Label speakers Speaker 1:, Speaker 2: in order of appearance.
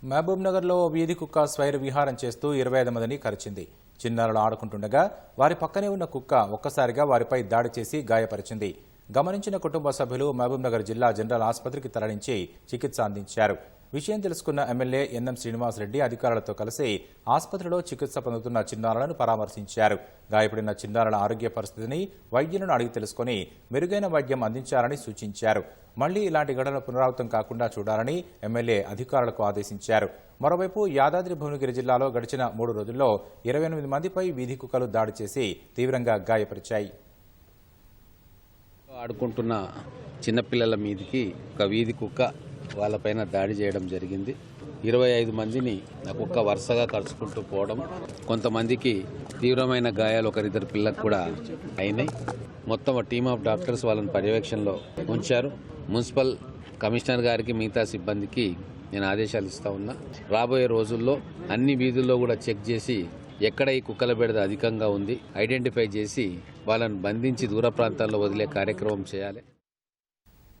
Speaker 1: మహబూబ్నగర్లో వీధి కుక్క స్వైర విహారం చేస్తూ 25 మందిని కరిచింది. చిన్నారులు ఆడుకుంటుండగా వారి పక్కనే ఉన్న కుక్క ఒక్కసారిగా వారిపై దాడి చేసి గాయపరిచింది. గమనించిన కుటుంబ సభ్యులు మహబూబ్నగర్ జిల్లా జనరల్ ఆసుపత్రికి తరలించి చికిత్స అందించారు. విషయం తెలుసుకున్న ఎమ్మెల్యే ఎన్ఎం శ్రీనివాసరెడ్డి అధికారులతో కలిసి ఆసుపత్రిలో చికిత్స పొందుతున్న చిన్నారులను పరామర్శించారు. గాయపడిన చిన్నారుల ఆరోగ్య పరిస్థితిని వైద్యులను అడిగి తెలుసుకుని మెరుగైన వైద్యం అందించాలని సూచించారు. మళ్లీ ఇలాంటి ఘటనలు పునరావృతం కాకుండా చూడాలని ఎమ్మెల్యే అధికారులకు ఆదేశించారు. మరోవైపు యాదాద్రి భువనగిరి జిల్లాలో గడిచిన 3 రోజుల్లో 28 మందిపై వీధి కుక్కలు దాడి చేసి తీవ్రంగా గాయపరిచాయి.
Speaker 2: ఆడుకుంటున్న చిన్నపిల్లల మీదికి ఒక వీధి కుక్క వాళ్ళపైన దాడి చేయడం జరిగింది. 25 మందిని కుక్క వరుసగా కలుసుకుంటూ పోవడం, కొంతమందికి తీవ్రమైన గాయాలు, ఒకరిద్దరు పిల్లలకు కూడా అయినాయి. మొత్తం టీమ్ ఆఫ్ డాక్టర్స్ వాళ్ళని పర్యవేక్షణలో ఉంచారు. మున్సిపల్ కమిషనర్ గారికి, మిగతా సిబ్బందికి నేను ఆదేశాలు ఇస్తా ఉన్నా. రాబోయే రోజుల్లో అన్ని వీధుల్లో కూడా చెక్ చేసి ఎక్కడ ఈ కుక్కల బెడద అధికంగా ఉంది ఐడెంటిఫై చేసి వాళ్ళని బంధించి దూర ప్రాంతాల్లో వదిలే కార్యక్రమం చేయాలి.